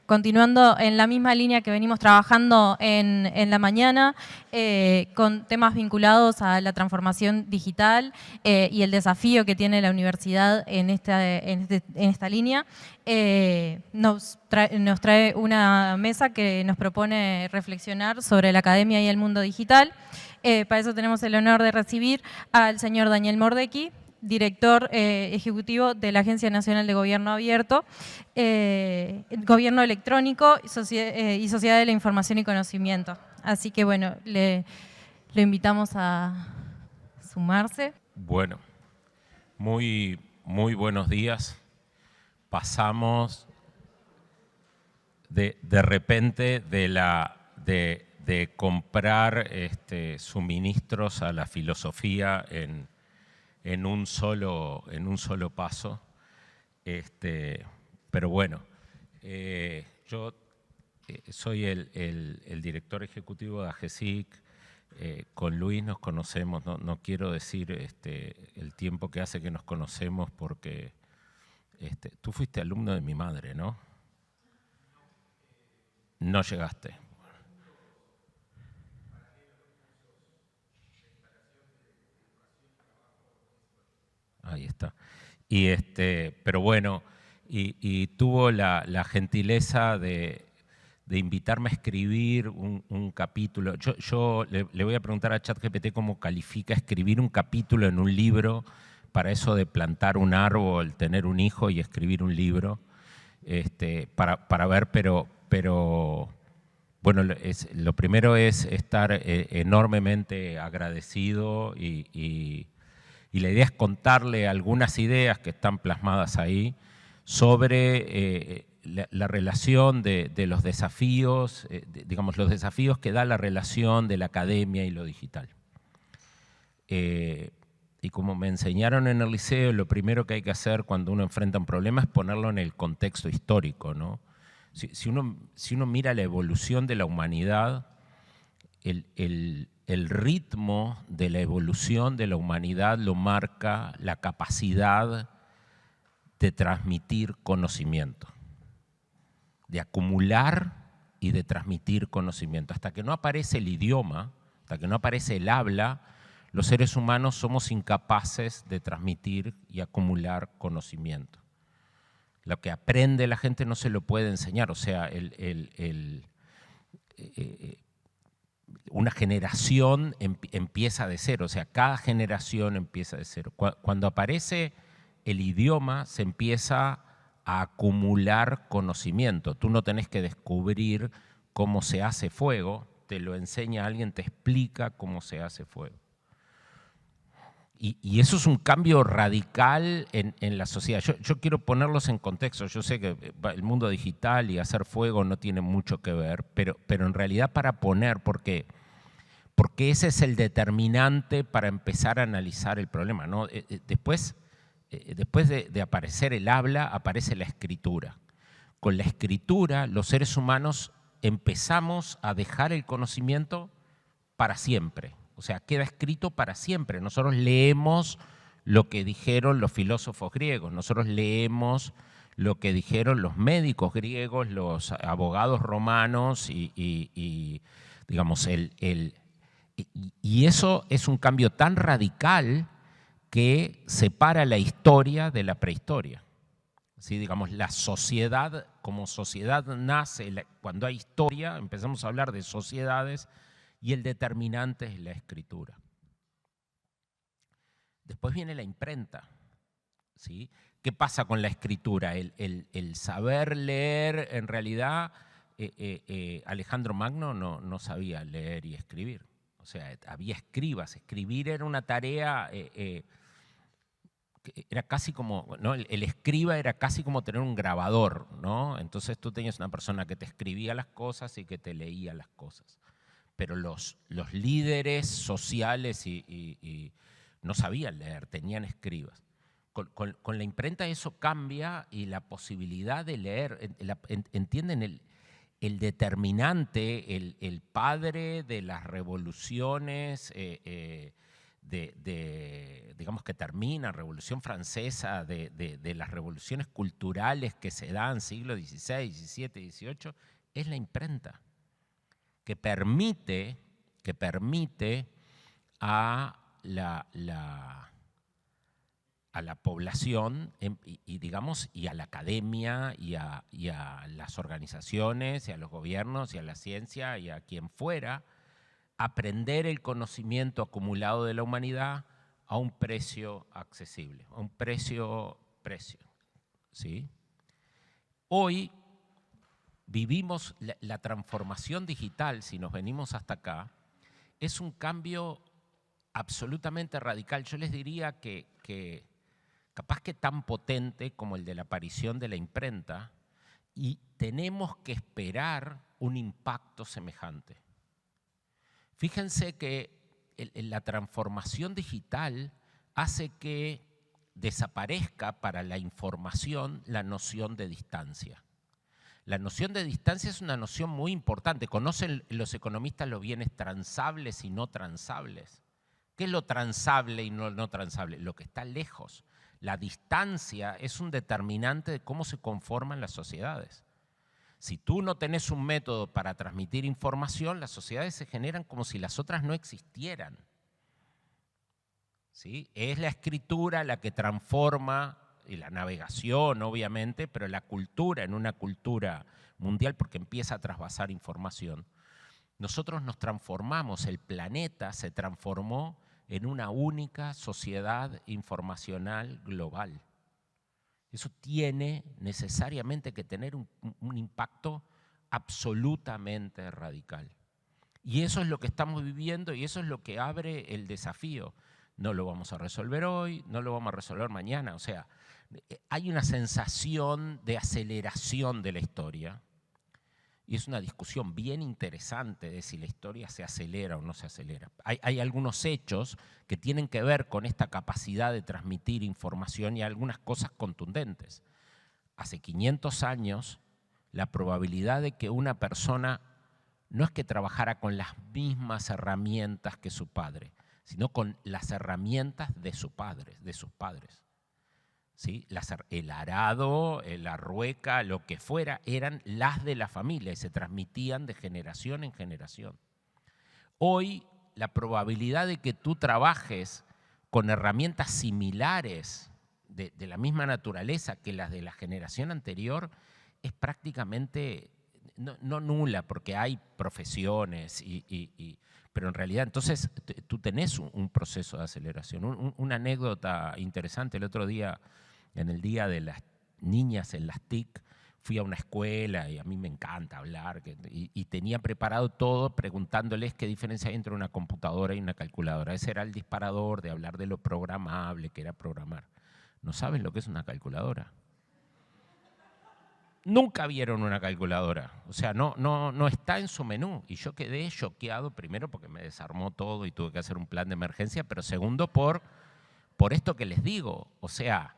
continuando en la misma línea que venimos trabajando en la mañana, con temas vinculados a la transformación digital y el desafío que tiene la universidad en esta línea, nos trae una mesa que nos propone reflexionar sobre la academia y el mundo digital. Para eso tenemos el honor de recibir al señor Daniel Mordecki, director ejecutivo de la Agencia Nacional de Gobierno Abierto, Gobierno Electrónico y Sociedad de la Información y Conocimiento. Así que bueno, lo invitamos a sumarse. Bueno, muy buenos días. Pasamos de repente de comprar suministros a la filosofía en un solo paso. Pero bueno, yo soy el director ejecutivo de AGESIC. Con Luis nos conocemos, no quiero decir el tiempo que hace que nos conocemos porque tú fuiste alumno de mi madre, ¿no? No llegaste. Ahí está. Pero bueno, y tuvo la gentileza de invitarme a escribir un capítulo. Yo le voy a preguntar a ChatGPT cómo califica escribir un capítulo en un libro, para eso de plantar un árbol, tener un hijo y escribir un libro, para ver, pero bueno, lo primero es estar enormemente agradecido y la idea es contarle algunas ideas que están plasmadas ahí sobre la relación de los desafíos, digamos, los desafíos que da la relación de la academia y lo digital. Y como me enseñaron en el liceo, lo primero que hay que hacer cuando uno enfrenta un problema es ponerlo en el contexto histórico, ¿no? Si uno mira la evolución de la humanidad, el ritmo de la evolución de la humanidad lo marca la capacidad de transmitir conocimiento, de acumular y de transmitir conocimiento. Hasta que no aparece el idioma, hasta que no aparece el habla, los seres humanos somos incapaces de transmitir y acumular conocimiento. Lo que aprende la gente no se lo puede enseñar, o sea, una generación empieza de cero, o sea, cada generación empieza de cero. Cuando aparece el idioma, se empieza a acumular conocimiento. Tú no tenés que descubrir cómo se hace fuego, te lo enseña alguien, te explica cómo se hace fuego. Y eso es un cambio radical en la sociedad. Yo quiero ponerlos en contexto. Yo sé que el mundo digital y hacer fuego no tiene mucho que ver, pero en realidad para poner, porque ese es el determinante para empezar a analizar el problema, ¿no? Después de aparecer el habla, aparece la escritura. Con la escritura, los seres humanos empezamos a dejar el conocimiento para siempre. O sea, queda escrito para siempre. Nosotros leemos lo que dijeron los filósofos griegos, nosotros leemos lo que dijeron los médicos griegos, los abogados romanos y digamos, y eso es un cambio tan radical que separa la historia de la prehistoria. ¿Sí? Digamos, la sociedad, como sociedad nace, cuando hay historia, empezamos a hablar de sociedades, y el determinante es la escritura. Después viene la imprenta, ¿sí? ¿Qué pasa con la escritura? El saber leer, en realidad, Alejandro Magno no sabía leer y escribir. O sea, había escribas. Escribir era una tarea, era casi como, ¿no? El escriba era casi como tener un grabador, ¿no? Entonces tú tenías una persona que te escribía las cosas y que te leía las cosas. Pero los líderes sociales no sabían leer, tenían escribas. Con la imprenta eso cambia y la posibilidad de leer, entienden el determinante, el padre de las revoluciones digamos que termina, Revolución Francesa, de las revoluciones culturales que se dan siglo XVI, XVII, XVIII, es la imprenta, que permite a la población digamos, y a la academia y a las organizaciones y a los gobiernos y a la ciencia y a quien fuera, aprender el conocimiento acumulado de la humanidad a un precio accesible, a un precio, ¿sí? Hoy vivimos la transformación digital, si nos venimos hasta acá, es un cambio absolutamente radical. Yo les diría que capaz que tan potente como el de la aparición de la imprenta, y tenemos que esperar un impacto semejante. Fíjense que la transformación digital hace que desaparezca para la información la noción de distancia. La noción de distancia es una noción muy importante. ¿Conocen los economistas los bienes transables y no transables? ¿Qué es lo transable y no transable? Lo que está lejos. La distancia es un determinante de cómo se conforman las sociedades. Si tú no tenés un método para transmitir información, las sociedades se generan como si las otras no existieran. ¿Sí? Es la escritura la que transforma, y la navegación obviamente, pero la cultura en una cultura mundial porque empieza a trasvasar información. Nosotros nos transformamos, el planeta se transformó en una única sociedad informacional global. Eso tiene necesariamente que tener un impacto absolutamente radical. Y eso es lo que estamos viviendo y eso es lo que abre el desafío. No lo vamos a resolver hoy, no lo vamos a resolver mañana. O sea, hay una sensación de aceleración de la historia. Y es una discusión bien interesante de si la historia se acelera o no se acelera. Hay algunos hechos que tienen que ver con esta capacidad de transmitir información y algunas cosas contundentes. Hace 500 años, la probabilidad de que una persona no es que trabajara con las mismas herramientas que su padre, sino con las herramientas de sus padres. ¿Sí? El arado, la rueca, lo que fuera, eran las de la familia y se transmitían de generación en generación. Hoy, la probabilidad de que tú trabajes con herramientas similares de la misma naturaleza que las de la generación anterior es prácticamente no nula, porque hay profesiones, pero en realidad entonces tú tenés un proceso de aceleración. Una anécdota interesante, el otro día, en el Día de las Niñas en las TIC, fui a una escuela y a mí me encanta hablar, y tenía preparado todo preguntándoles qué diferencia hay entre una computadora y una calculadora. Ese era el disparador de hablar de lo programable, que era programar. ¿No saben lo que es una calculadora? Nunca vieron una calculadora, o sea, no está en su menú. Y yo quedé choqueado, primero porque me desarmó todo y tuve que hacer un plan de emergencia, pero segundo por esto que les digo, o sea,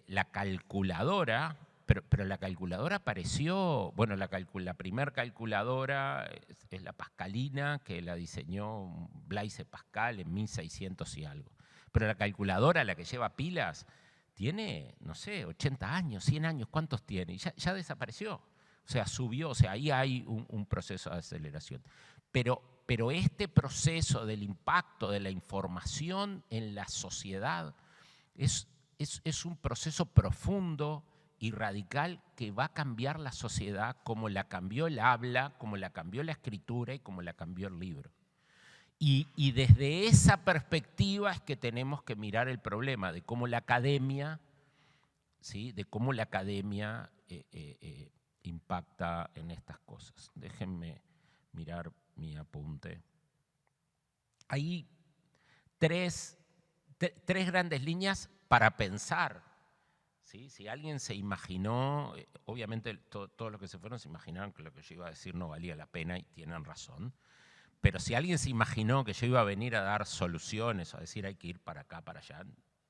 la calculadora, pero la calculadora apareció, bueno, la primer calculadora es la pascalina, que la diseñó Blaise Pascal en 1600 y algo. Pero la calculadora, la que lleva pilas, tiene, no sé, 80 años, 100 años, ¿cuántos tiene? Y ya desapareció, o sea, subió, o sea, ahí hay un proceso de aceleración. Pero este proceso del impacto de la información en la sociedad es un proceso profundo y radical que va a cambiar la sociedad como la cambió el habla, como la cambió la escritura y como la cambió el libro. Y desde esa perspectiva es que tenemos que mirar el problema de cómo la academia, ¿sí? De cómo la academia impacta en estas cosas. Déjenme mirar mi apunte. Hay tres grandes líneas para pensar. ¿Sí? Si alguien se imaginó, obviamente todos los que se fueron se imaginaron que lo que yo iba a decir no valía la pena y tienen razón. Pero si alguien se imaginó que yo iba a venir a dar soluciones o a decir hay que ir para acá, para allá,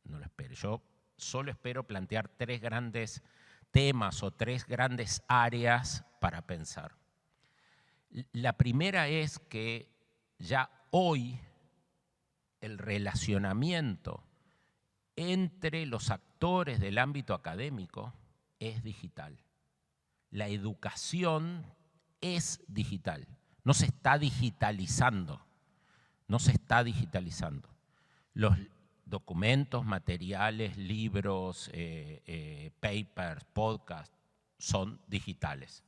no lo espere. Yo solo espero plantear tres grandes temas o tres grandes áreas para pensar. La primera es que ya hoy el relacionamiento entre los actores del ámbito académico es digital. La educación es digital, no se está digitalizando, no se está digitalizando. Los documentos, materiales, libros, papers, podcasts, son digitales.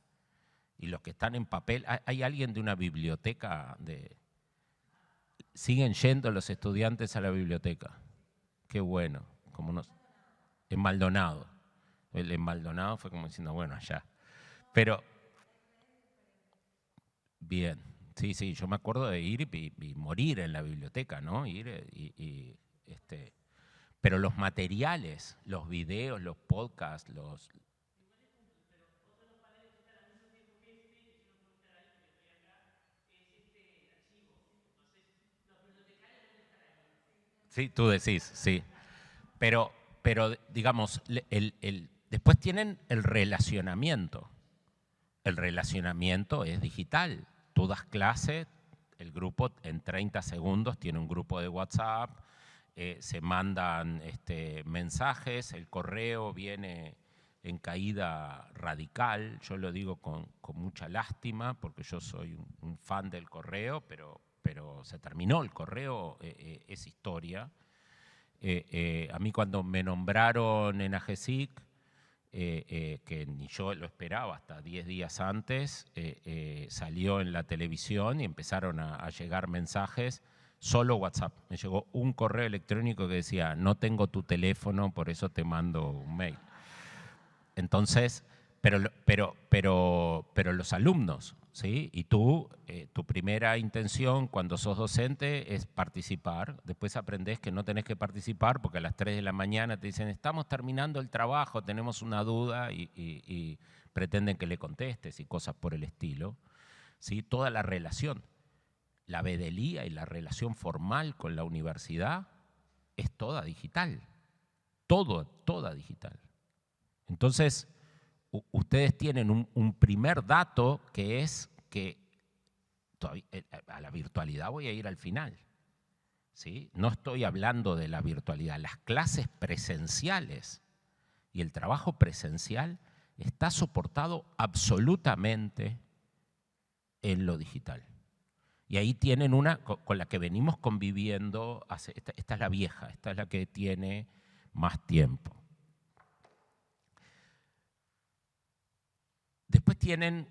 Y los que están en papel, ¿hay alguien de una biblioteca? ¿Siguen yendo los estudiantes a la biblioteca? Qué bueno, en Maldonado. En Maldonado fue como diciendo, bueno, allá. Pero, bien, sí, yo me acuerdo de ir y morir en la biblioteca, ¿no? Pero los materiales, los videos, los podcasts, Sí, tú decís, sí. Pero digamos, después tienen el relacionamiento. El relacionamiento es digital. Tú das clase, el grupo en 30 segundos tiene un grupo de WhatsApp, se mandan mensajes, el correo viene en caída radical. Yo lo digo con mucha lástima porque yo soy un fan del correo, pero se terminó el correo, es historia. A mí cuando me nombraron en AGESIC, que ni yo lo esperaba, hasta 10 días antes, salió en la televisión y empezaron a llegar mensajes, solo WhatsApp. Me llegó un correo electrónico que decía, no tengo tu teléfono, por eso te mando un mail. Entonces, pero los alumnos, ¿sí? Y tú, tu primera intención cuando sos docente es participar. Después aprendés que no tenés que participar porque a las 3 de la mañana te dicen, estamos terminando el trabajo, tenemos una duda y pretenden que le contestes y cosas por el estilo. ¿Sí? Toda la relación, la vedelía y la relación formal con la universidad es toda digital. Toda digital. Entonces, ustedes tienen un primer dato que es que a la virtualidad voy a ir al final. ¿Sí? No estoy hablando de la virtualidad. Las clases presenciales y el trabajo presencial está soportado absolutamente en lo digital. Y ahí tienen una con la que venimos conviviendo, esta es la vieja, esta es la que tiene más tiempo. Después tienen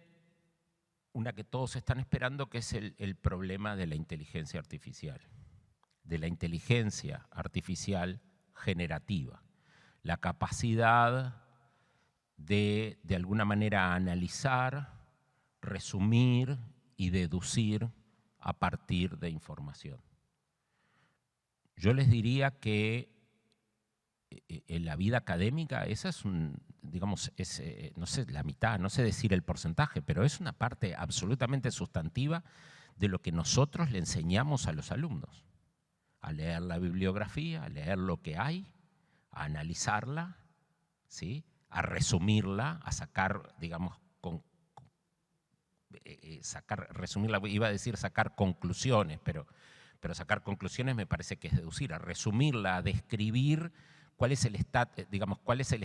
una que todos están esperando, que es el problema de la inteligencia artificial, de la inteligencia artificial generativa, la capacidad de alguna manera analizar, resumir y deducir a partir de información. Yo les diría que en la vida académica esa es digamos, no sé, la mitad, no sé decir el porcentaje, pero es una parte absolutamente sustantiva de lo que nosotros le enseñamos a los alumnos. A leer la bibliografía, a leer lo que hay, a analizarla, ¿sí? A resumirla, a sacar, digamos, resumirla, iba a decir sacar conclusiones, pero sacar conclusiones me parece que es deducir, a resumirla, a describir cuál es el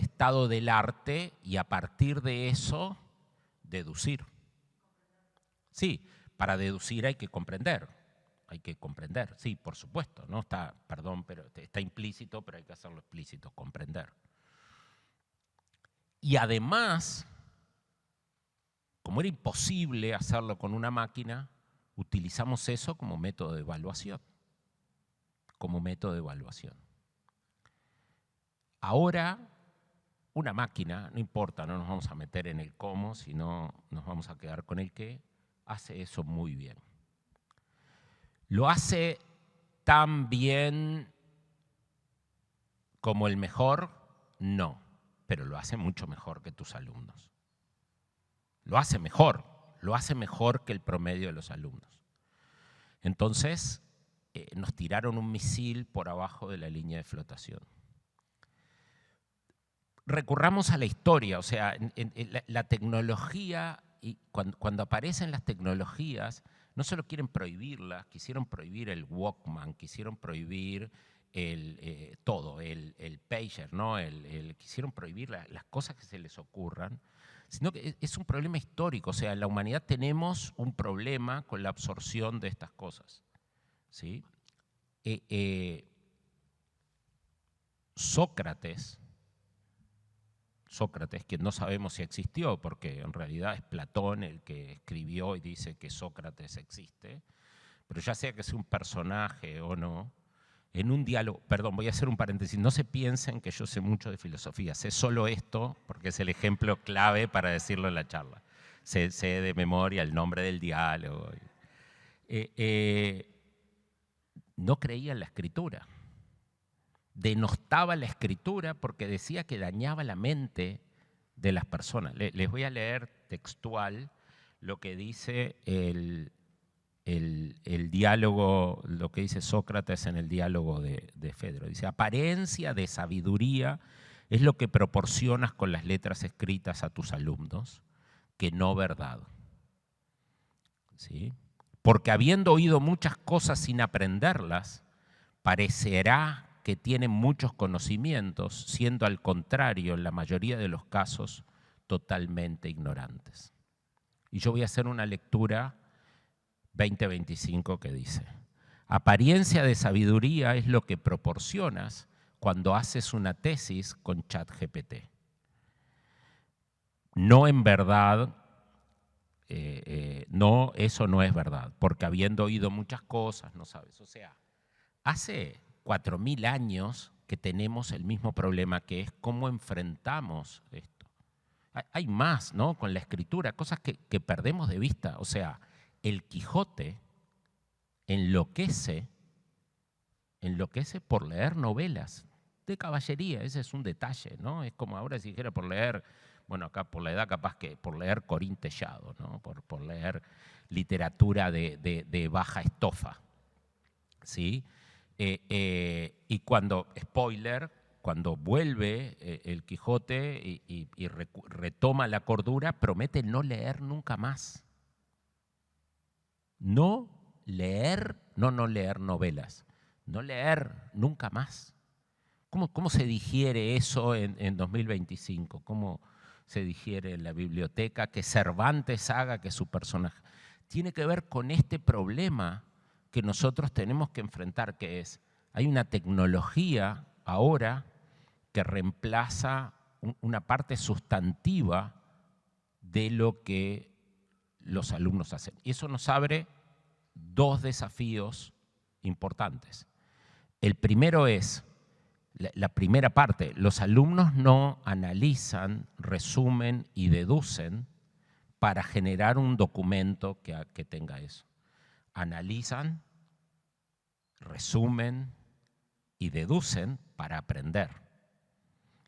estado del arte y a partir de eso deducir. Sí, para deducir hay que comprender, sí, por supuesto, no está, perdón, pero está implícito, pero hay que hacerlo explícito, comprender. Y además, como era imposible hacerlo con una máquina, utilizamos eso como método de evaluación. Ahora, una máquina, no importa, no nos vamos a meter en el cómo, sino nos vamos a quedar con el qué, hace eso muy bien. Lo hace tan bien como el mejor, no, pero lo hace mucho mejor que tus alumnos. Lo hace mejor que el promedio de los alumnos. Entonces, nos tiraron un misil por abajo de la línea de flotación. Recurramos a la historia, o sea, la tecnología, y cuando aparecen las tecnologías, no solo quieren prohibirlas, quisieron prohibir el Walkman, quisieron prohibir todo, el pager, ¿no? Quisieron prohibir las cosas que se les ocurran, sino que es un problema histórico. O sea, en la humanidad tenemos un problema con la absorción de estas cosas, ¿sí? Sócrates, que no sabemos si existió, porque en realidad es Platón el que escribió y dice que Sócrates existe, pero ya sea que sea un personaje o no, en un diálogo, perdón, voy a hacer un paréntesis, no se piensen que yo sé mucho de filosofía, sé solo esto, porque es el ejemplo clave para decirlo en la charla. Sé de memoria el nombre del diálogo. No creía en la escritura. Denostaba la escritura porque decía que dañaba la mente de las personas. Les voy a leer textual lo que dice el diálogo, lo que dice Sócrates en el diálogo de Fedro. Dice: apariencia de sabiduría es lo que proporcionas con las letras escritas a tus alumnos, que no verdad. ¿Sí? Porque habiendo oído muchas cosas sin aprenderlas, parecerá que tienen muchos conocimientos, siendo al contrario, en la mayoría de los casos, totalmente ignorantes. Y yo voy a hacer una lectura 2025 que dice: apariencia de sabiduría es lo que proporcionas cuando haces una tesis con ChatGPT. No, en verdad, no, eso no es verdad, porque habiendo oído muchas cosas, no sabes. O sea, hace 4000 años que tenemos el mismo problema, que es cómo enfrentamos esto. Hay más, ¿no? Con la escritura, cosas que perdemos de vista. O sea, el Quijote enloquece por leer novelas de caballería. Ese es un detalle, ¿no? Es como ahora si dijera por leer, bueno, acá por la edad capaz que por leer Corín Tellado, ¿no? Por leer literatura de baja estofa, ¿sí? Y cuando, spoiler, cuando vuelve el Quijote y retoma la cordura, promete no leer nunca más. No leer novelas, no leer nunca más. ¿Cómo se digiere eso en 2025? ¿Cómo se digiere en la biblioteca que Cervantes haga que su personaje? Tiene que ver con este problema que nosotros tenemos que enfrentar, que es, hay una tecnología ahora que reemplaza una parte sustantiva de lo que los alumnos hacen. Y eso nos abre dos desafíos importantes. El primero es, la primera parte, los alumnos no analizan, resumen y deducen para generar un documento que tenga eso. Analizan, resumen y deducen para aprender.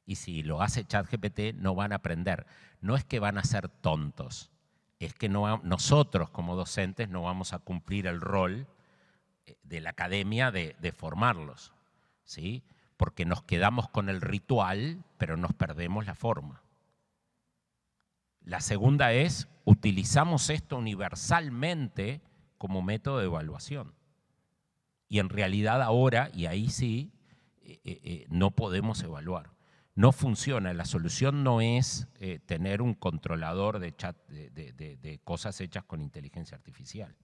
Y si lo hace ChatGPT, no van a aprender. No es que van a ser tontos, es que nosotros como docentes no vamos a cumplir el rol de la academia de formarlos, ¿sí? Porque nos quedamos con el ritual, pero nos perdemos la forma. La segunda es, utilizamos esto universalmente como método de evaluación. Y en realidad ahora, y ahí sí, no podemos evaluar. No funciona. La solución no es tener un controlador de chat de cosas hechas con inteligencia artificial.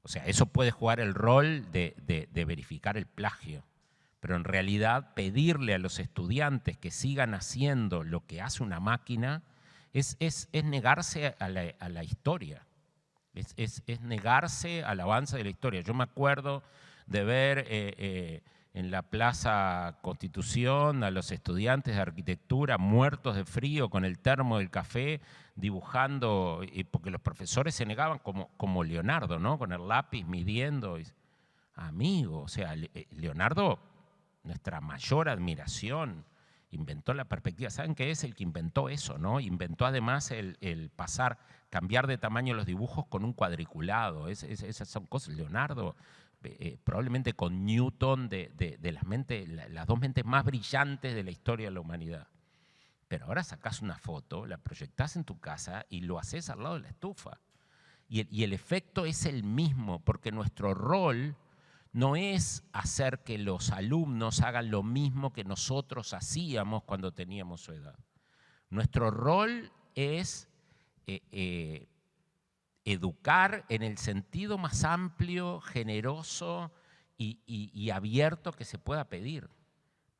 O sea, eso puede jugar el rol de verificar el plagio. Pero en realidad pedirle a los estudiantes que sigan haciendo lo que hace una máquina es negarse a la historia. Es negarse al avance de la historia. Yo me acuerdo de ver en la Plaza Constitución a los estudiantes de arquitectura muertos de frío con el termo del café dibujando, porque los profesores se negaban como Leonardo, ¿no? Con el lápiz midiendo. Amigo, o sea, Leonardo, nuestra mayor admiración, inventó la perspectiva. ¿Saben qué es el que inventó eso, no? Inventó además el cambiar de tamaño los dibujos con un cuadriculado. Esas son cosas. Leonardo, probablemente con Newton, de las dos mentes más brillantes de la historia de la humanidad. Pero ahora sacás una foto, la proyectás en tu casa y lo haces al lado de la estufa. Y el efecto es el mismo, porque nuestro rol no es hacer que los alumnos hagan lo mismo que nosotros hacíamos cuando teníamos su edad. Nuestro rol es educar en el sentido más amplio, generoso y abierto que se pueda pedir.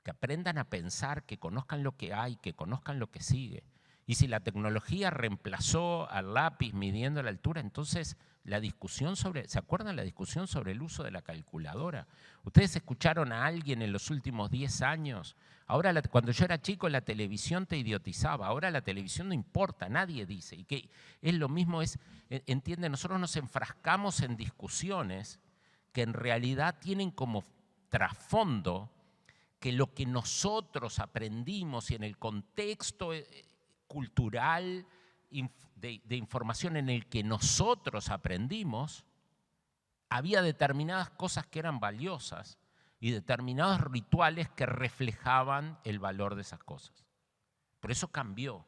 Que aprendan a pensar, que conozcan lo que hay, que conozcan lo que sigue. Y si la tecnología reemplazó al lápiz midiendo la altura, entonces la discusión sobre, ¿se acuerdan la discusión sobre el uso de la calculadora? ¿Ustedes escucharon a alguien en los últimos 10 años? Ahora, cuando yo era chico, la televisión te idiotizaba. Ahora la televisión no importa, nadie dice. Y que es lo mismo, entienden, nosotros nos enfrascamos en discusiones que en realidad tienen como trasfondo que lo que nosotros aprendimos y en el contexto cultural de información en el que nosotros aprendimos, había determinadas cosas que eran valiosas y determinados rituales que reflejaban el valor de esas cosas. Pero eso cambió.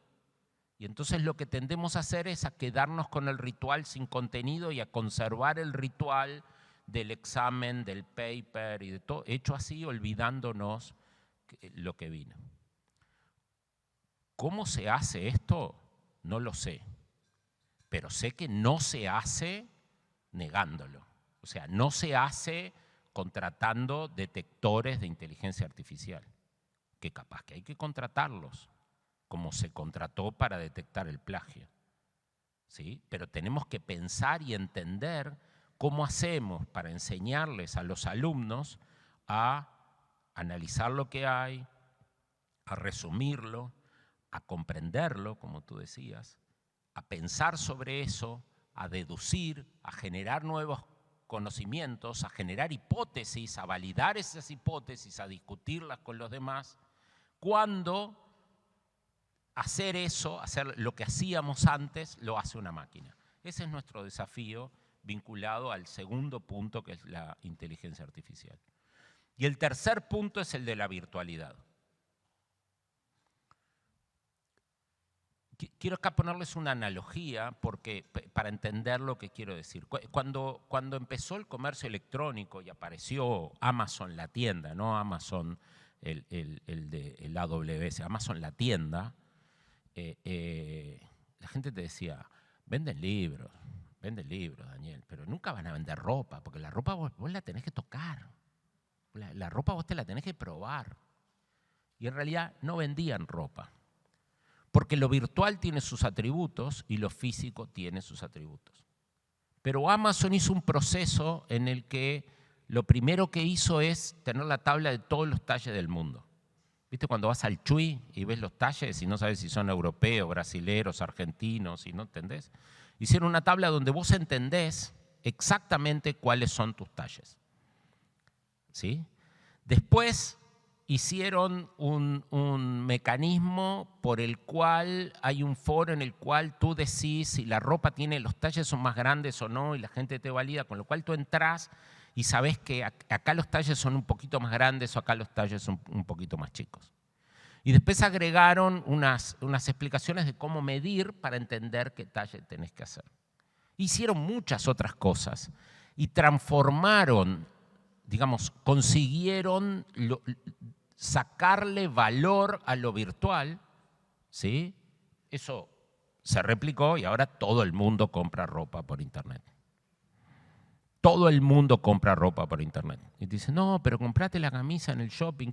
Y entonces lo que tendemos a hacer es a quedarnos con el ritual sin contenido y a conservar el ritual del examen, del paper y de todo, hecho así olvidándonos lo que vino. ¿Cómo se hace esto? No lo sé, pero sé que no se hace negándolo. O sea, no se hace contratando detectores de inteligencia artificial, que capaz que hay que contratarlos, como se contrató para detectar el plagio. ¿Sí? Pero tenemos que pensar y entender cómo hacemos para enseñarles a los alumnos a analizar lo que hay, a resumirlo, a comprenderlo, como tú decías, a pensar sobre eso, a deducir, a generar nuevos conocimientos, a generar hipótesis, a validar esas hipótesis, a discutirlas con los demás, cuando hacer eso, hacer lo que hacíamos antes, lo hace una máquina. Ese es nuestro desafío vinculado al segundo punto, que es la inteligencia artificial. Y el tercer punto es el de la virtualidad. Quiero acá ponerles una analogía porque, para entender lo que quiero decir. Cuando empezó el comercio electrónico y apareció Amazon, la tienda, no Amazon el AWS, Amazon la tienda, la gente te decía, venden libros, Daniel, pero nunca van a vender ropa, porque la ropa vos la tenés que tocar, la ropa vos te la tenés que probar. Y en realidad no vendían ropa. Porque lo virtual tiene sus atributos y lo físico tiene sus atributos. Pero Amazon hizo un proceso en el que lo primero que hizo es tener la tabla de todos los talles del mundo. ¿Viste cuando vas al Chuy y ves los talles y no sabes si son europeos, brasileros, argentinos, y no entendés? Hicieron una tabla donde vos entendés exactamente cuáles son tus talles. ¿Sí? Después hicieron un mecanismo por el cual hay un foro en el cual tú decís si la ropa tiene, los talles son más grandes o no, y la gente te valida, con lo cual tú entras y sabes que acá los talles son un poquito más grandes o acá los talles son un poquito más chicos. Y después agregaron unas explicaciones de cómo medir para entender qué talle tenés que hacer. Hicieron muchas otras cosas y transformaron, digamos, consiguieron sacarle valor a lo virtual, ¿sí? Eso se replicó y ahora todo el mundo compra ropa por internet. Todo el mundo compra ropa por internet. Y te dicen, no, pero comprate la camisa en el shopping.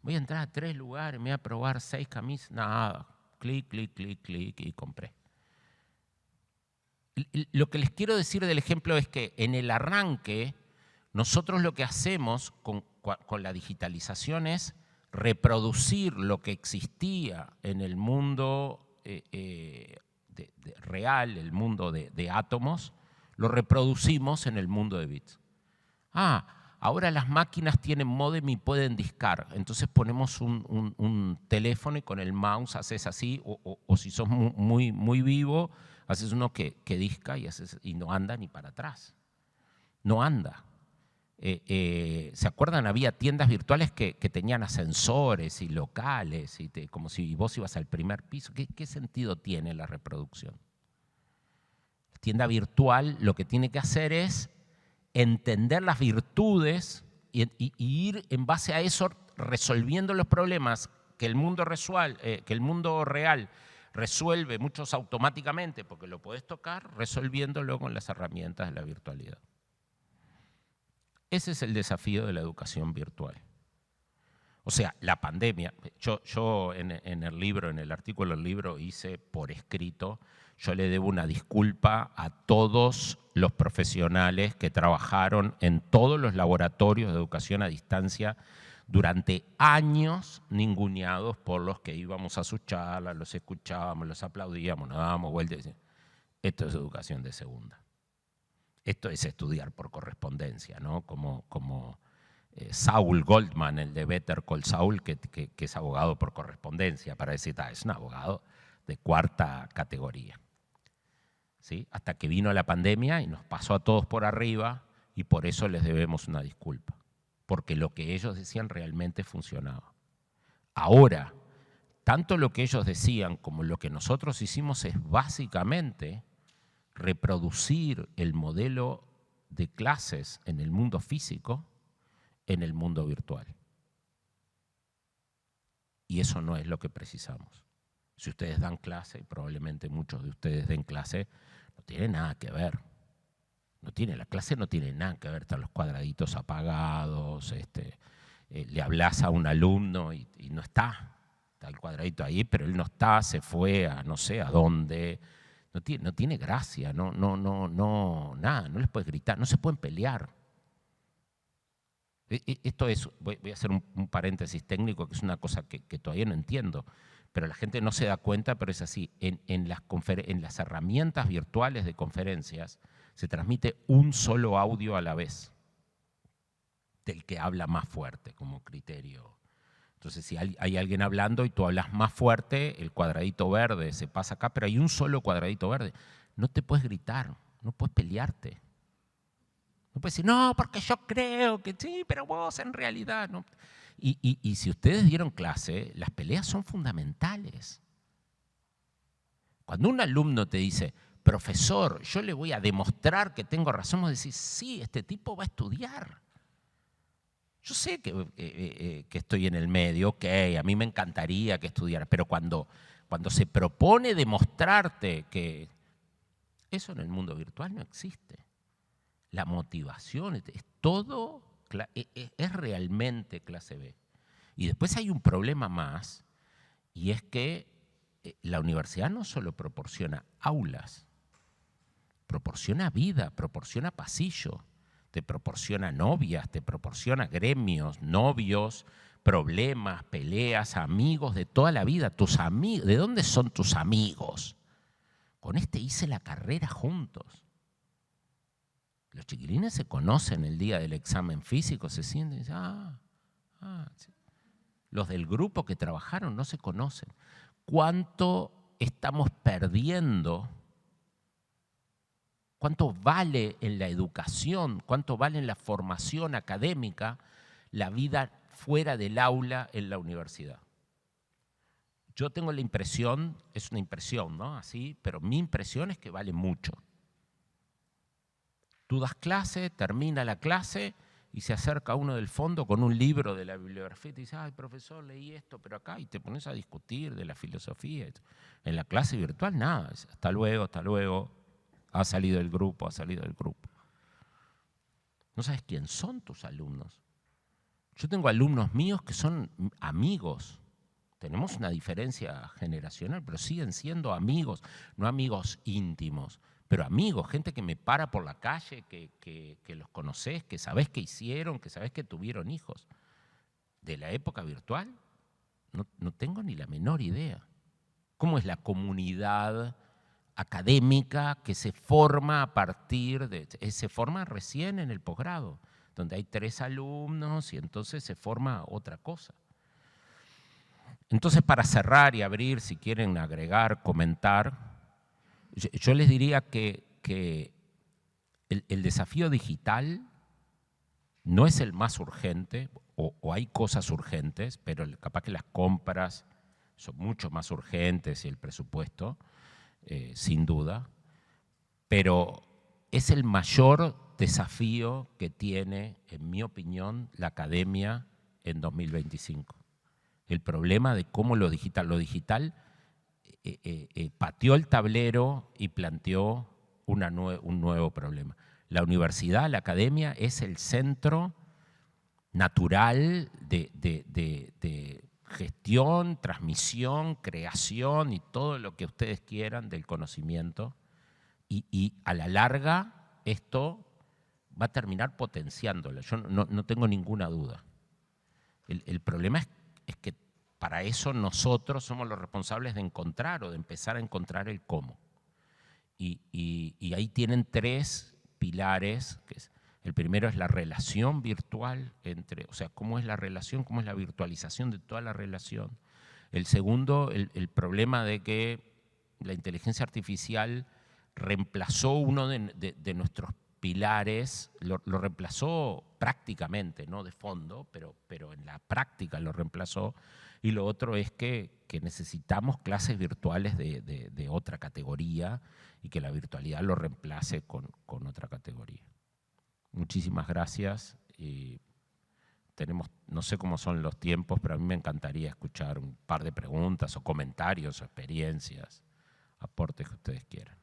Voy a entrar a 3 lugares, me voy a probar 6 camisas. Nada, clic, clic, clic, clic y compré. Lo que les quiero decir del ejemplo es que en el arranque, nosotros lo que hacemos con la digitalización es reproducir lo que existía en el mundo real, el mundo de átomos, lo reproducimos en el mundo de bits. Ahora las máquinas tienen módem y pueden discar, entonces ponemos un teléfono y con el mouse haces así, o si sos muy vivo, haces uno que disca y no anda ni para atrás. No anda. ¿Se acuerdan? Había tiendas virtuales que tenían ascensores y locales, como si vos ibas al primer piso. ¿Qué sentido tiene la reproducción? tienda virtual lo que tiene que hacer es entender las virtudes y ir en base a eso resolviendo los problemas que el mundo real resuelve muchos automáticamente porque lo podés tocar, resolviéndolo con las herramientas de la virtualidad. Ese es el desafío de la educación virtual. O sea, la pandemia, yo en el artículo del libro hice por escrito, yo le debo una disculpa a todos los profesionales que trabajaron en todos los laboratorios de educación a distancia durante años ninguneados por los que íbamos a sus charlas, los escuchábamos, los aplaudíamos, nos dábamos vueltas. Esto es educación de segunda. Esto es estudiar por correspondencia, ¿no? Como Saul Goldman, el de Better Call Saul, que es abogado por correspondencia, para decir, es un abogado de cuarta categoría. ¿Sí? Hasta que vino la pandemia y nos pasó a todos por arriba y por eso les debemos una disculpa, porque lo que ellos decían realmente funcionaba. Ahora, tanto lo que ellos decían como lo que nosotros hicimos es básicamente reproducir el modelo de clases en el mundo físico en el mundo virtual. Y eso no es lo que precisamos. Si ustedes dan clase, y probablemente muchos de ustedes den clase, no tiene nada que ver. La clase no tiene nada que ver, están los cuadraditos apagados, le hablas a un alumno y no está el cuadradito ahí, pero él no está, se fue a no sé a dónde. No tiene gracia, nada, no les puedes gritar, no se pueden pelear. Esto es, voy a hacer un paréntesis técnico, que es una cosa que todavía no entiendo, pero la gente no se da cuenta, pero es así. En las herramientas virtuales de conferencias se transmite un solo audio a la vez, del que habla más fuerte como criterio. Entonces, si hay alguien hablando y tú hablas más fuerte, el cuadradito verde se pasa acá, pero hay un solo cuadradito verde. No te puedes gritar, no puedes pelearte. No puedes decir, no, porque yo creo que sí, pero vos en realidad no. Y si ustedes dieron clase, las peleas son fundamentales. Cuando un alumno te dice, profesor, yo le voy a demostrar que tengo razón, vos decís, sí, este tipo va a estudiar. Yo sé que estoy en el medio, ok, a mí me encantaría que estudiara, pero cuando se propone demostrarte que eso en el mundo virtual no existe. La motivación, es todo, es realmente clase B. Y después hay un problema más, y es que la universidad no solo proporciona aulas, proporciona vida, proporciona pasillo, te proporciona novias, te proporciona gremios, novios, problemas, peleas, amigos de toda la vida. Tus amigos, ¿de dónde son tus amigos? Con hice la carrera juntos. Los chiquilines se conocen el día del examen físico, se sienten y dicen, sí. Los del grupo que trabajaron no se conocen. ¿Cuánto estamos perdiendo? ¿Cuánto vale en la educación? ¿Cuánto vale en la formación académica la vida fuera del aula en la universidad? Yo tengo la impresión, es una impresión, ¿no? Así, pero mi impresión es que vale mucho. Tú das clase, termina la clase y se acerca uno del fondo con un libro de la bibliografía y te dice, ay, profesor, leí esto, pero acá, y te pones a discutir de la filosofía. En la clase virtual, nada, hasta luego, ha salido del grupo. No sabes quién son tus alumnos. Yo tengo alumnos míos que son amigos. Tenemos una diferencia generacional, pero siguen siendo amigos, no amigos íntimos, pero amigos, gente que me para por la calle, que los conocés, que sabés que hicieron, que sabés que tuvieron hijos. De la época virtual, no tengo ni la menor idea. ¿Cómo es la comunidad académica que se forma a partir de... Se forma recién en el posgrado, donde hay 3 alumnos y entonces se forma otra cosa. Entonces, para cerrar y abrir, si quieren agregar, comentar, yo les diría que el desafío digital no es el más urgente, o hay cosas urgentes, pero capaz que las compras son mucho más urgentes y el presupuesto, sin duda, pero es el mayor desafío que tiene, en mi opinión, la academia en 2025. El problema de cómo lo digital pateó el tablero y planteó un nuevo problema. La universidad, la academia, es el centro natural de gestión, transmisión, creación y todo lo que ustedes quieran del conocimiento. Y a la larga esto va a terminar potenciándolo. Yo no tengo ninguna duda. El problema es que para eso nosotros somos los responsables de encontrar o de empezar a encontrar el cómo. Y ahí tienen tres pilares. El primero es la relación virtual, o sea, cómo es la relación, cómo es la virtualización de toda la relación. El segundo, el problema de que la inteligencia artificial reemplazó uno de nuestros pilares, lo reemplazó prácticamente, no de fondo, pero en la práctica lo reemplazó. Y lo otro es que necesitamos clases virtuales de otra categoría y que la virtualidad lo reemplace con otra categoría. Muchísimas gracias. No sé cómo son los tiempos, pero a mí me encantaría escuchar un par de preguntas o comentarios o experiencias, aportes que ustedes quieran.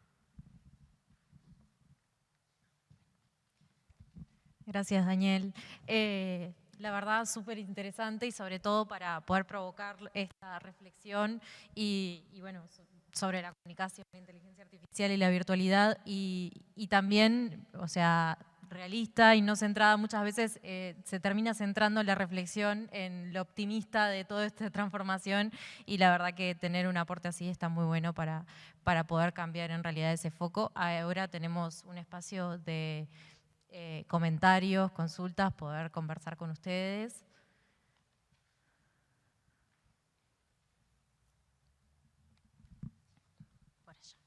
Gracias, Daniel. La verdad, súper interesante y sobre todo para poder provocar esta reflexión y bueno, sobre la comunicación, la inteligencia artificial y la virtualidad y también, o sea, realista y no centrada, muchas veces se termina centrando la reflexión en lo optimista de toda esta transformación y la verdad que tener un aporte así está muy bueno para poder cambiar en realidad ese foco. Ahora tenemos un espacio de comentarios, consultas, poder conversar con ustedes. Por allá.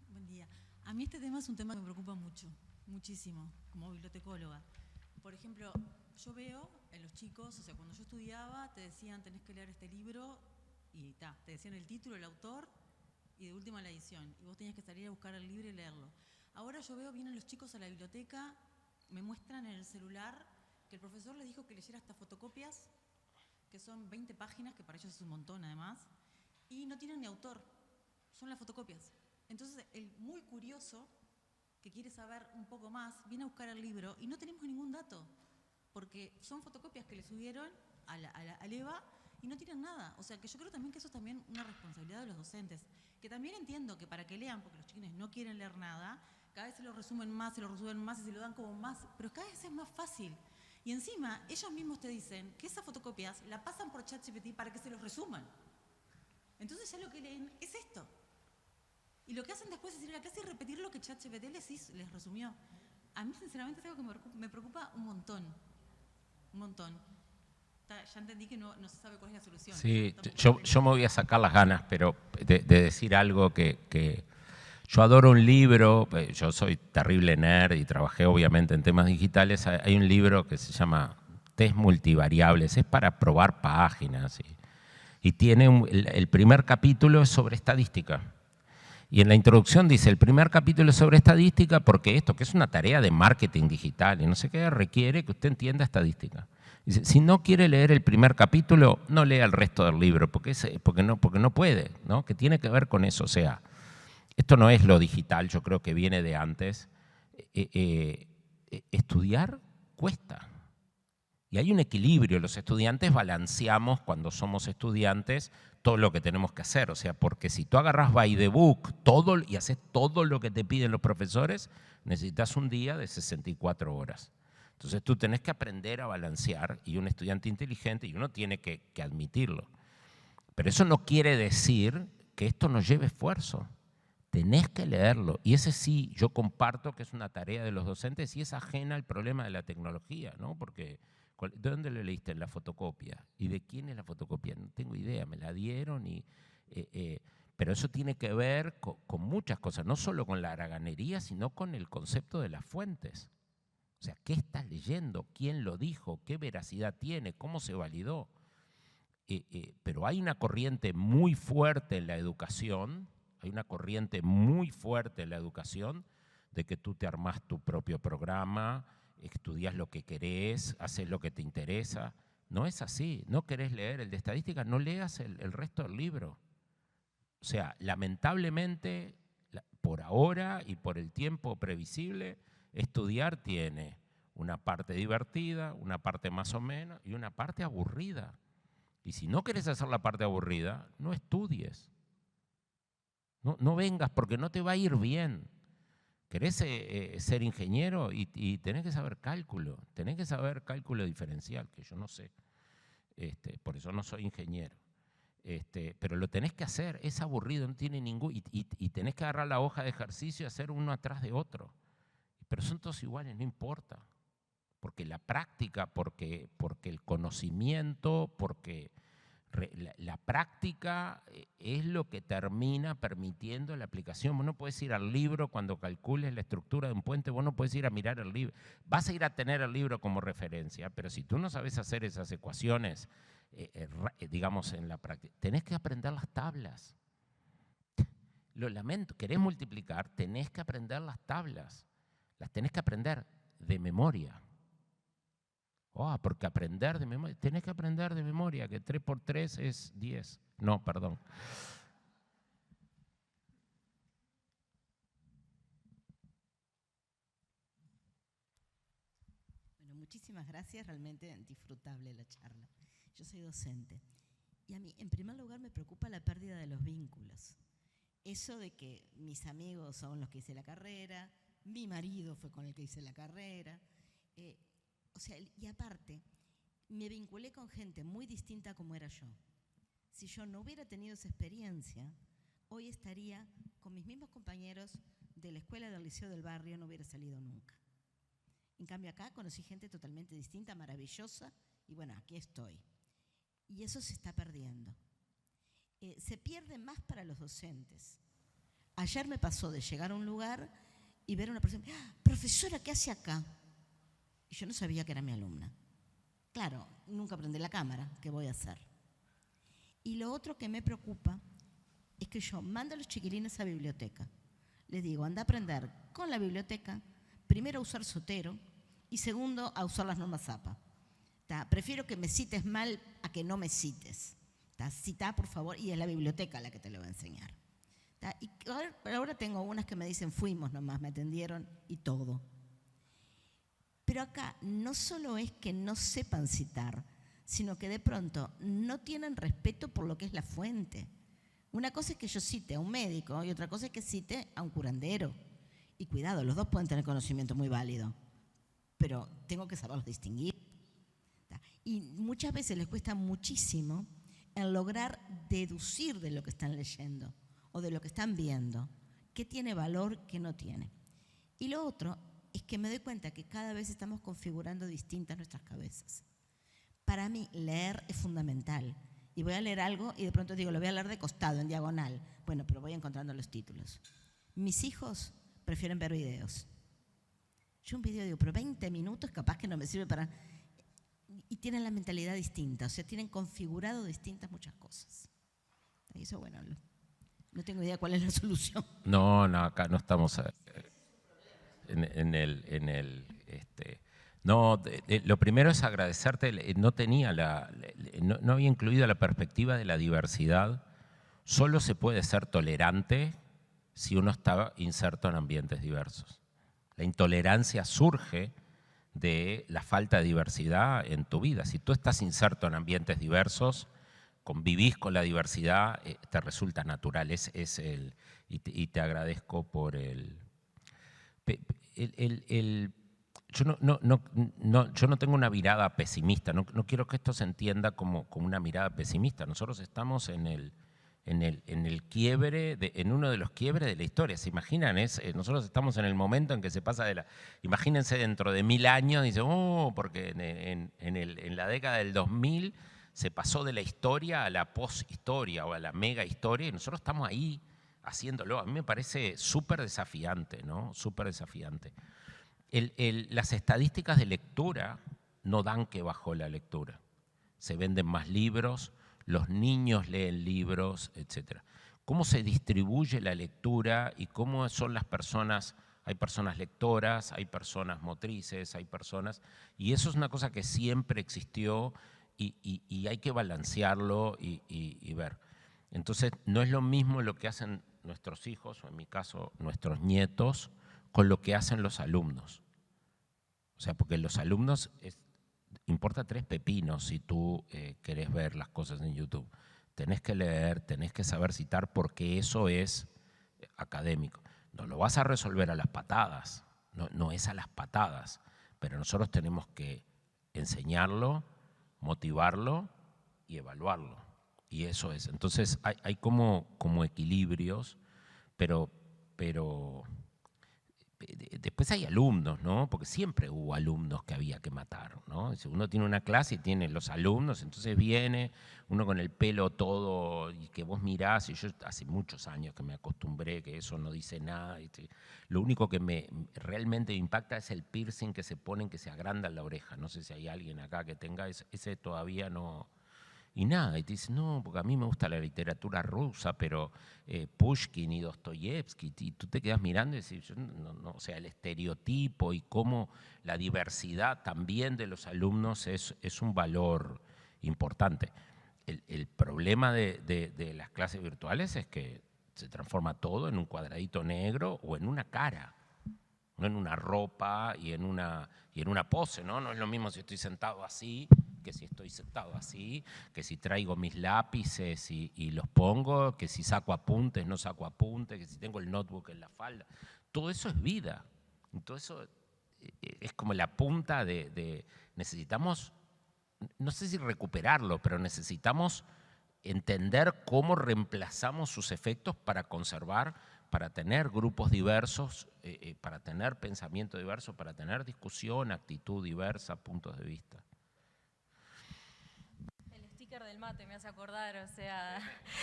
Buen día. A mí este tema es un tema que me preocupa mucho, muchísimo, como bibliotecóloga. Por ejemplo, yo veo en los chicos, o sea, cuando yo estudiaba, te decían tenés que leer este libro y te decían el título, el autor y de última la edición. Y vos tenías que salir a buscar el libro y leerlo. Ahora yo veo, vienen los chicos a la biblioteca, me muestran en el celular que el profesor les dijo que leyera hasta fotocopias, que son 20 páginas, que para ellos es un montón además, y no tienen ni autor, son las fotocopias. Entonces, el muy curioso, que quiere saber un poco más, viene a buscar el libro y no tenemos ningún dato, porque son fotocopias que le subieron al EVA y no tienen nada. O sea, que yo creo también que eso es también una responsabilidad de los docentes, que también entiendo que para que lean, porque los chiquines no quieren leer nada, cada vez se lo resumen más y se lo dan como más, pero cada vez es más fácil. Y encima, ellos mismos te dicen que esas fotocopias la pasan por ChatGPT para que se los resuman. Entonces ya lo que leen es esto. Y lo que hacen después es ir a la clase y repetir lo que ChatGPT les resumió. A mí, sinceramente, es algo que me preocupa un montón. Un montón. Ya entendí que no se sabe cuál es la solución. Sí, yo me voy a sacar las ganas, pero de decir algo que yo adoro un libro, yo soy terrible nerd y trabajé obviamente en temas digitales. Hay un libro que se llama Test Multivariables, es para probar páginas. Y tiene el primer capítulo es sobre estadística. Y en la introducción dice, el primer capítulo es sobre estadística porque esto, que es una tarea de marketing digital y no sé qué, requiere que usted entienda estadística. Dice, si no quiere leer el primer capítulo, no lea el resto del libro, porque no puede, ¿no? Que tiene que ver con eso. O sea, esto no es lo digital, yo creo que viene de antes. Estudiar cuesta. Y hay un equilibrio, los estudiantes balanceamos cuando somos estudiantes todo lo que tenemos que hacer, o sea, porque si tú agarras by the book y haces todo lo que te piden los profesores, necesitas un día de 64 horas. Entonces tú tenés que aprender a balancear y un estudiante inteligente, y uno tiene que admitirlo. Pero eso no quiere decir que esto nos lleve esfuerzo. Tenés que leerlo. Y ese sí, yo comparto que es una tarea de los docentes y es ajena al problema de la tecnología, ¿no? Porque ¿de dónde lo leíste? En la fotocopia. ¿Y de quién es la fotocopia? No tengo idea, me la dieron. Pero eso tiene que ver con muchas cosas, no solo con la haraganería, sino con el concepto de las fuentes. O sea, ¿qué estás leyendo? ¿Quién lo dijo? ¿Qué veracidad tiene? ¿Cómo se validó? pero hay una corriente muy fuerte en la educación, de que tú te armás tu propio programa, estudias lo que querés, haces lo que te interesa. No es así, no querés leer el de estadística, no leas el resto del libro. O sea, lamentablemente, por ahora y por el tiempo previsible, estudiar tiene una parte divertida, una parte más o menos y una parte aburrida. Y si no querés hacer la parte aburrida, no estudies. No vengas porque no te va a ir bien. Querés ser ingeniero y tenés que saber cálculo diferencial, que yo no sé. Por eso no soy ingeniero. Pero lo tenés que hacer, es aburrido, no tiene ningún... Y tenés que agarrar la hoja de ejercicio y hacer uno atrás de otro. Pero son todos iguales, no importa. Porque la práctica, porque el conocimiento, porque la práctica es lo que termina permitiendo la aplicación. Vos no podés ir al libro cuando calcules la estructura de un puente, vos no podés ir a mirar el libro. Vas a ir a tener el libro como referencia, pero si tú no sabes hacer esas ecuaciones, digamos en la práctica, tenés que aprender las tablas. Lo lamento, querés multiplicar, tenés que aprender las tablas. Las tenés que aprender de memoria. Porque aprender de memoria, tenés que aprender de memoria, que 3 por 3 es 10. No, perdón. Bueno, muchísimas gracias, realmente disfrutable la charla. Yo soy docente y a mí, en primer lugar, me preocupa la pérdida de los vínculos. Eso de que mis amigos son los que hice la carrera, mi marido fue con el que hice la carrera, y aparte, me vinculé con gente muy distinta como era yo. Si yo no hubiera tenido esa experiencia, hoy estaría con mis mismos compañeros de la escuela del liceo del barrio, no hubiera salido nunca. En cambio acá conocí gente totalmente distinta, maravillosa, y bueno, aquí estoy. Y eso se está perdiendo. Se pierde más para los docentes. Ayer me pasó de llegar a un lugar y ver a una persona, profesora, ¿qué hace acá? Y yo no sabía que era mi alumna. Claro, nunca prendí la cámara, ¿qué voy a hacer? Y lo otro que me preocupa es que yo mando a los chiquilines a biblioteca. Les digo, anda a aprender con la biblioteca, primero a usar Zotero y segundo a usar las normas APA. Prefiero que me cites mal a que no me cites. Cita, por favor, y es la biblioteca la que te lo va a enseñar. Y ahora tengo unas que me dicen, fuimos nomás, me atendieron y todo. Pero acá no solo es que no sepan citar, sino que de pronto no tienen respeto por lo que es la fuente. Una cosa es que yo cite a un médico y otra cosa es que cite a un curandero. Y cuidado, los dos pueden tener conocimiento muy válido, pero tengo que saberlos distinguir. Y muchas veces les cuesta muchísimo el lograr deducir de lo que están leyendo o de lo que están viendo, qué tiene valor, qué no tiene. Y lo otro es que me doy cuenta que cada vez estamos configurando distintas nuestras cabezas. Para mí, leer es fundamental. Y voy a leer algo y de pronto digo, lo voy a leer de costado, en diagonal. Bueno, pero voy encontrando los títulos. Mis hijos prefieren ver videos. Yo un video digo, pero 20 minutos capaz que no me sirve para... Y tienen la mentalidad distinta, o sea, tienen configurado distintas muchas cosas. Y eso, bueno, no tengo idea cuál es la solución. No, acá no estamos lo primero es agradecerte, no había incluido la perspectiva de la diversidad. Solo se puede ser tolerante si uno está inserto en ambientes diversos. La intolerancia surge de la falta de diversidad en tu vida. Si tú estás inserto en ambientes diversos, convivís con la diversidad, te resulta natural. Y te agradezco por yo no tengo una mirada pesimista, no quiero que esto se entienda como una mirada pesimista. Nosotros estamos en el quiebre, en uno de los quiebres de la historia. ¿Se imaginan? Nosotros estamos en el momento en que se pasa imagínense dentro de 1000 años, dicen, porque en la década del 2000 se pasó de la historia a la poshistoria o a la mega historia y nosotros estamos ahí haciéndolo. A mí me parece súper desafiante, ¿no? Súper desafiante. Las estadísticas de lectura no dan que bajó la lectura. Se venden más libros, los niños leen libros, etc. ¿Cómo se distribuye la lectura y cómo son las personas? Hay personas lectoras, hay personas motrices, hay personas... Y eso es una cosa que siempre existió y hay que balancearlo y ver. Entonces, no es lo mismo lo que hacen nuestros hijos, o en mi caso, nuestros nietos, con lo que hacen los alumnos. O sea, porque los alumnos importa 3 pepinos si tú querés ver las cosas en YouTube. Tenés que leer, tenés que saber citar, porque eso es académico. No lo vas a resolver a las patadas, no es a las patadas, pero nosotros tenemos que enseñarlo, motivarlo y evaluarlo. Y eso es. Entonces hay como equilibrios, pero después hay alumnos, ¿no? Porque siempre hubo alumnos que había que matar, ¿no? Si uno tiene una clase y tiene los alumnos, entonces viene uno con el pelo todo y que vos mirás, y yo hace muchos años que me acostumbré que eso no dice nada. Lo único que realmente me impacta es el piercing que se ponen, que se agranda en la oreja. No sé si hay alguien acá que tenga ese todavía no... Y nada, y te dicen, no, porque a mí me gusta la literatura rusa, pero Pushkin y Dostoyevsky, y tú te quedas mirando y decís, o sea, el estereotipo y cómo la diversidad también de los alumnos es un valor importante. El problema de las clases virtuales es que se transforma todo en un cuadradito negro o en una cara, no en una ropa y en una pose, ¿no? No es lo mismo si estoy sentado así que si estoy sentado así, que si traigo mis lápices y los pongo, que si saco apuntes, no saco apuntes, que si tengo el notebook en la falda. Todo eso es vida. Todo eso es como la punta de necesitamos, no sé si recuperarlo, pero necesitamos entender cómo reemplazamos sus efectos para conservar, para tener grupos diversos, para tener pensamiento diverso, para tener discusión, actitud diversa, puntos de vista. Del mate me hace acordar, o sea,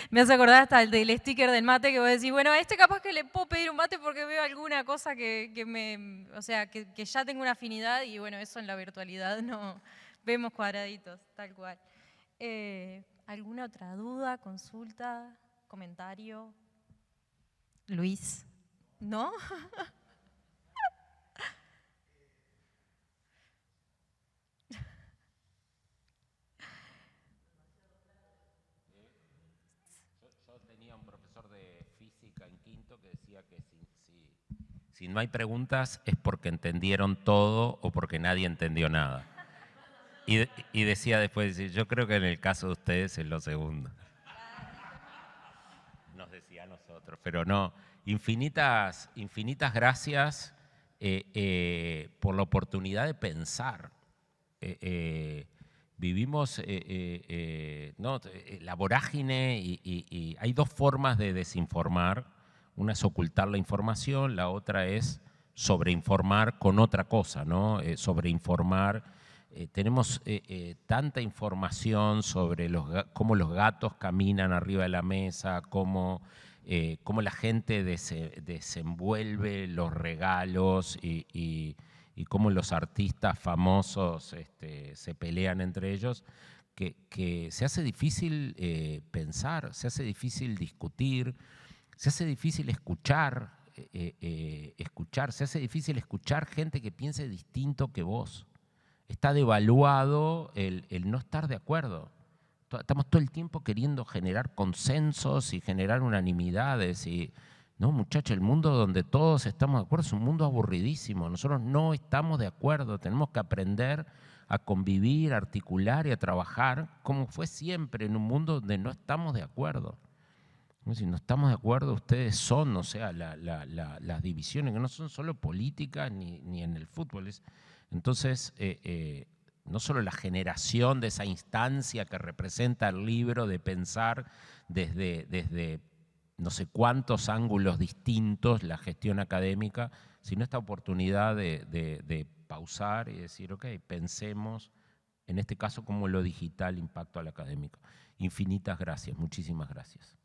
me hace acordar hasta el del sticker del mate que vos decís, bueno, a este capaz que le puedo pedir un mate porque veo alguna cosa que o sea, que ya tengo una afinidad y bueno, eso en la virtualidad no vemos cuadraditos, tal cual. ¿Alguna otra duda, consulta, comentario? Luis, ¿no? Si no hay preguntas es porque entendieron todo o porque nadie entendió nada. Y decía después, yo creo que en el caso de ustedes es lo segundo. Nos decía a nosotros, pero no. Infinitas gracias por la oportunidad de pensar. Vivimos la vorágine y hay 2 formas de desinformar. Una es ocultar la información, la otra es sobreinformar con otra cosa, ¿no? Sobreinformar. Tenemos tanta información sobre cómo los gatos caminan arriba de la mesa, cómo la gente desenvuelve los regalos y cómo los artistas famosos se pelean entre ellos, que se hace difícil pensar, se hace difícil discutir, se hace difícil escuchar, se hace difícil escuchar gente que piense distinto que vos. Está devaluado el no estar de acuerdo. Estamos todo el tiempo queriendo generar consensos y generar unanimidades. No, muchachos, el mundo donde todos estamos de acuerdo es un mundo aburridísimo. Nosotros no estamos de acuerdo. Tenemos que aprender a convivir, a articular y a trabajar como fue siempre en un mundo donde no estamos de acuerdo. Si no estamos de acuerdo, ustedes son, o sea, las divisiones que no son solo políticas ni en el fútbol. Entonces, no solo la generación de esa instancia que representa el libro, de pensar desde no sé cuántos ángulos distintos la gestión académica, sino esta oportunidad de pausar y decir, ok, pensemos, en este caso, cómo lo digital impacta al académico. Infinitas gracias, muchísimas gracias.